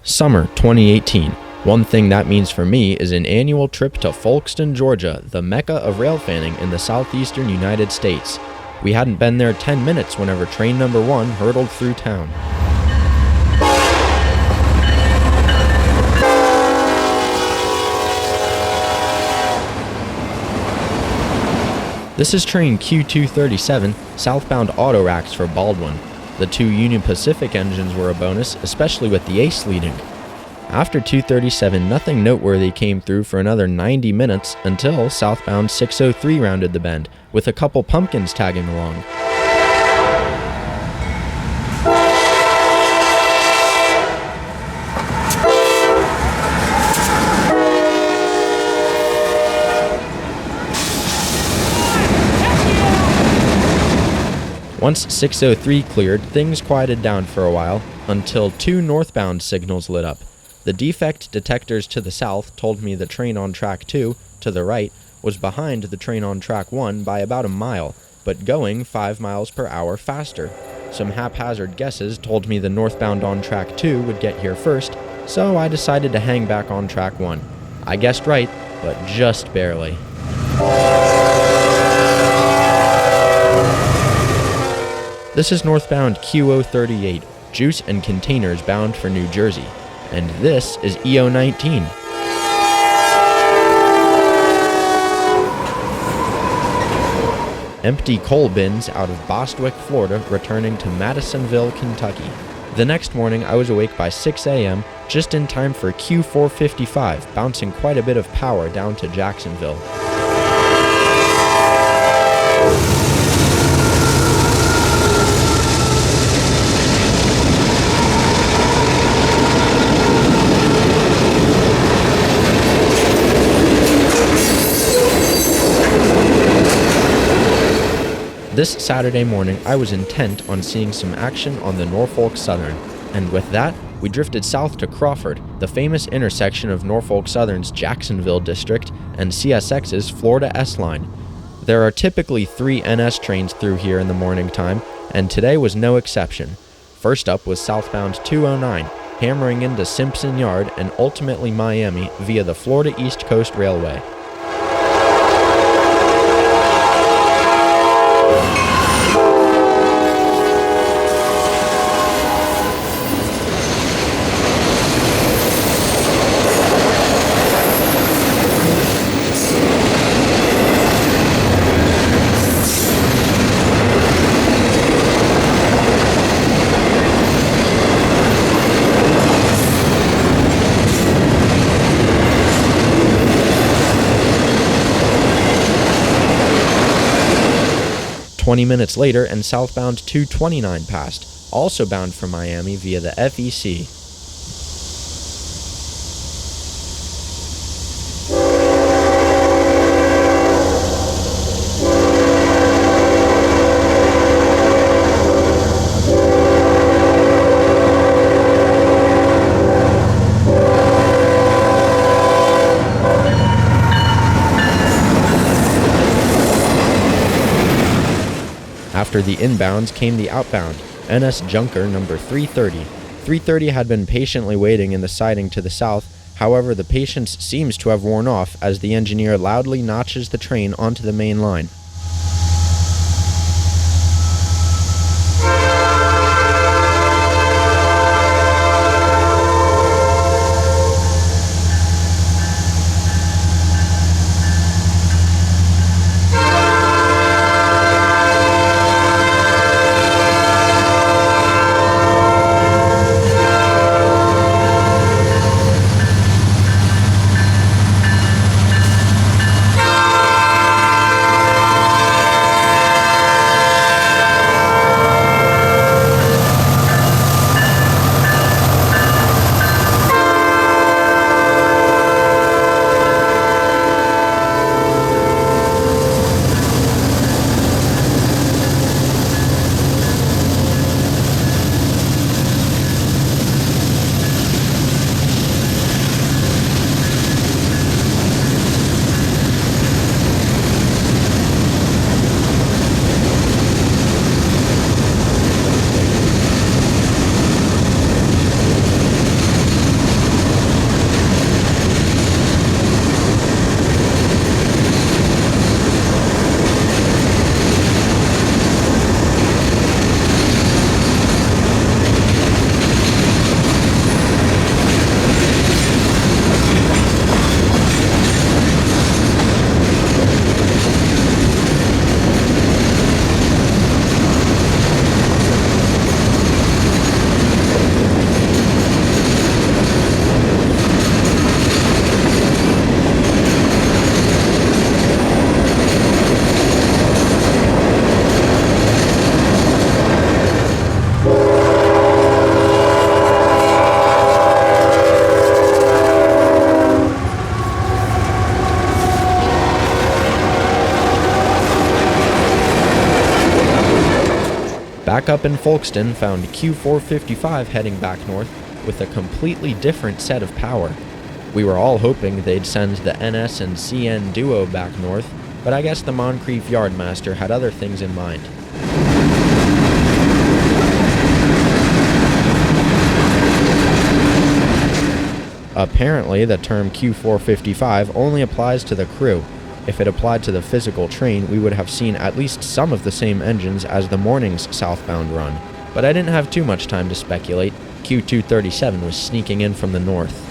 Summer 2018. One thing that means for me is an annual trip to Folkston, Georgia, the mecca of railfanning in the southeastern United States. We hadn't been there 10 minutes whenever train number 1 hurtled through town. This is train Q237, southbound auto racks for Baldwin. The 2 Union Pacific engines were a bonus, especially with the ace leading. After 237, nothing noteworthy came through for another 90 minutes until southbound 603 rounded the bend, with a couple pumpkins tagging along. Once 603 cleared, things quieted down for a while, until 2 northbound signals lit up. The defect detectors to the south told me the train on track 2, to the right, was behind the train on track 1 by about a mile, but going 5 miles per hour faster. Some haphazard guesses told me the northbound on track 2 would get here first, so I decided to hang back on track 1. I guessed right, but just barely. This is northbound Q038, juice and containers bound for New Jersey. And this is EO19. Empty coal bins out of Bostwick, Florida, returning to Madisonville, Kentucky. The next morning, I was awake by 6 a.m., just in time for Q455, bouncing quite a bit of power down to Jacksonville. This Saturday morning, I was intent on seeing some action on the Norfolk Southern, and with that, we drifted south to Crawford, the famous intersection of Norfolk Southern's Jacksonville district and CSX's Florida S-Line. There are typically 3 NS trains through here in the morning time, and today was no exception. First up was southbound 209, hammering into Simpson Yard and ultimately Miami via the Florida East Coast Railway. "20 minutes later, and southbound 229 passed, also bound for Miami via the FEC. After the inbounds came the outbound, NS Junker number 330. 330 had been patiently waiting in the siding to the south, however the patience seems to have worn off as the engineer loudly notches the train onto the main line. Back up in Folkston, found Q455 heading back north with a completely different set of power. We were all hoping they'd send the NS and CN duo back north, but I guess the Moncrief Yardmaster had other things in mind. Apparently, the term Q455 only applies to the crew. If it applied to the physical train, we would have seen at least some of the same engines as the morning's southbound run. But I didn't have too much time to speculate. Q237 was sneaking in from the north.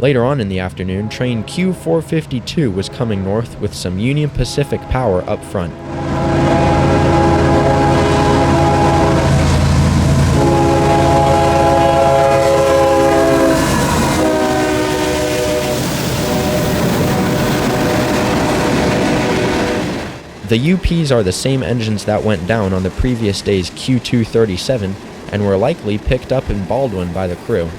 Later on in the afternoon, train Q452 was coming north with some Union Pacific power up front. The UPs are the same engines that went down on the previous day's Q237 and were likely picked up in Baldwin by the crew.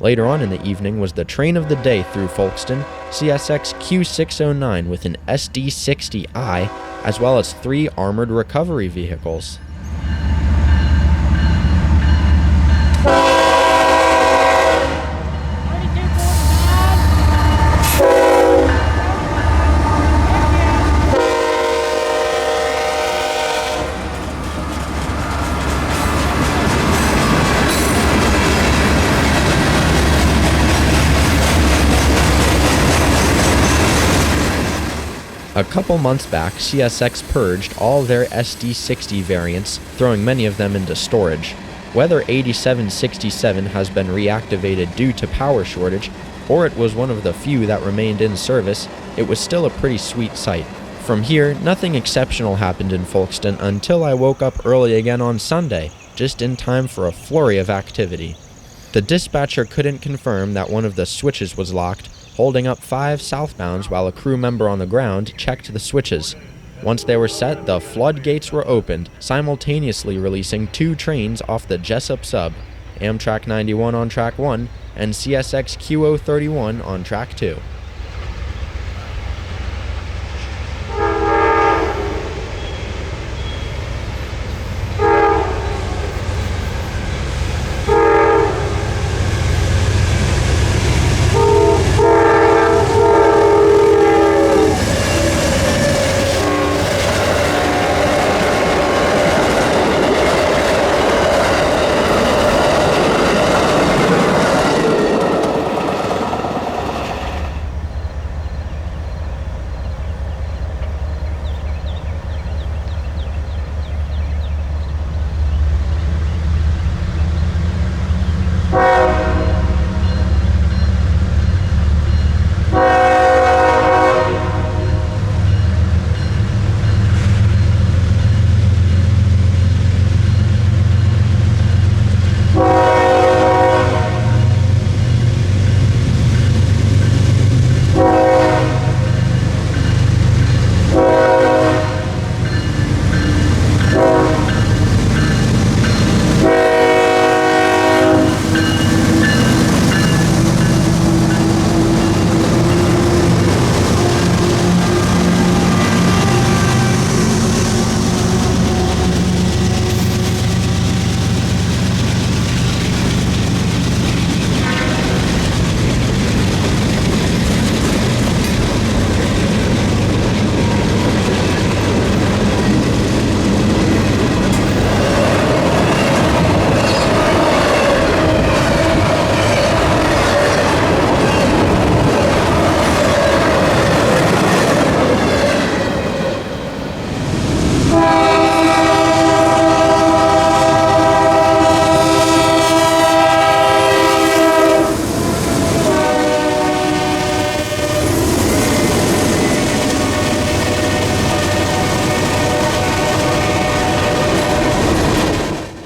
Later on in the evening was the train of the day through Folkston, CSX Q609 with an SD60I, as well as 3 armored recovery vehicles. A couple months back, CSX purged all their SD60 variants, throwing many of them into storage. Whether 8767 has been reactivated due to power shortage, or it was one of the few that remained in service, it was still a pretty sweet sight. From here, nothing exceptional happened in Folkston until I woke up early again on Sunday, just in time for a flurry of activity. The dispatcher couldn't confirm that one of the switches was locked, holding up 5 southbounds while a crew member on the ground checked the switches. Once they were set, the floodgates were opened, simultaneously releasing 2 trains off the Jessup sub, Amtrak 91 on track 1 and CSX Q031 on track 2.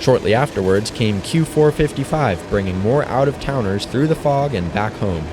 Shortly afterwards came Q455, bringing more out-of-towners through the fog and back home.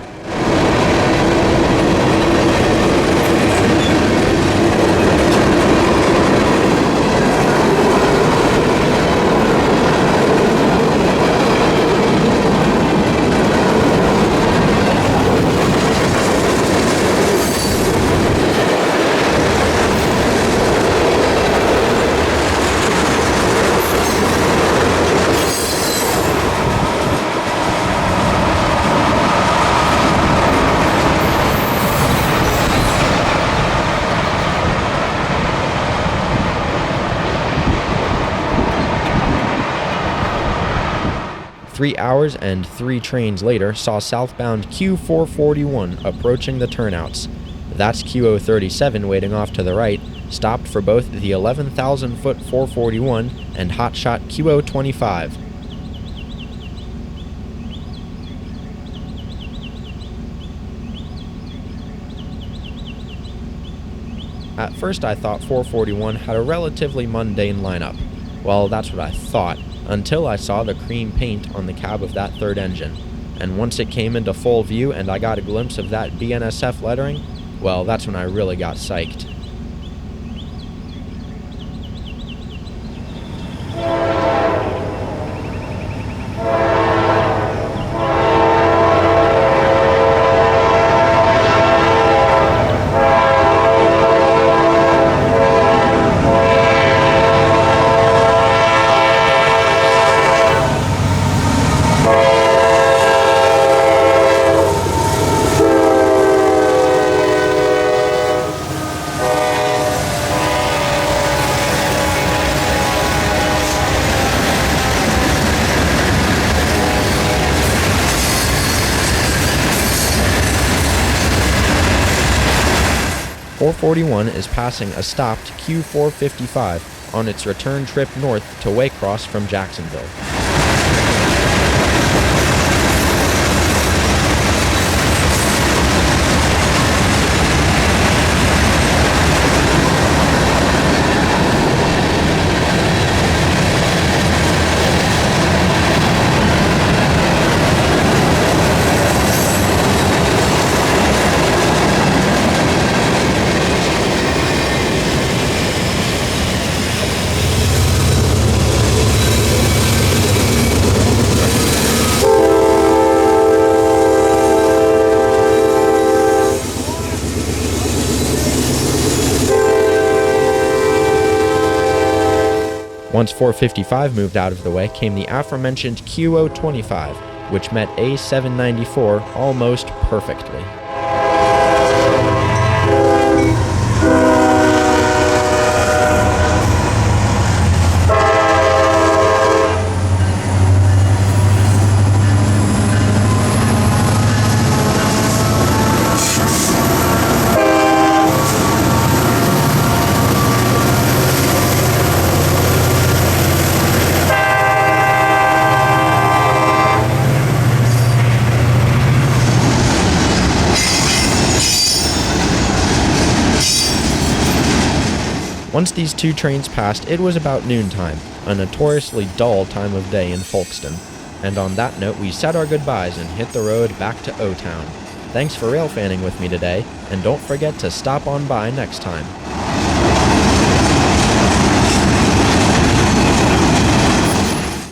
Three hours and 3 trains later saw southbound Q441 approaching the turnouts. That's Q037 waiting off to the right, stopped for both the 11,000-foot 441 and hotshot Q025. At first I thought 441 had a relatively mundane lineup. Well, that's what I thought, until I saw the cream paint on the cab of that third engine. And once it came into full view and I got a glimpse of that BNSF lettering, well, that's when I really got psyched. .441 is passing a stopped Q455 on its return trip north to Waycross from Jacksonville. Once 455 moved out of the way came the aforementioned Q025, which met A794 almost perfectly. Once these two trains passed, it was about noontime, a notoriously dull time of day in Folkston. And on that note, we said our goodbyes and hit the road back to O-Town. Thanks for railfanning with me today, and don't forget to stop on by next time.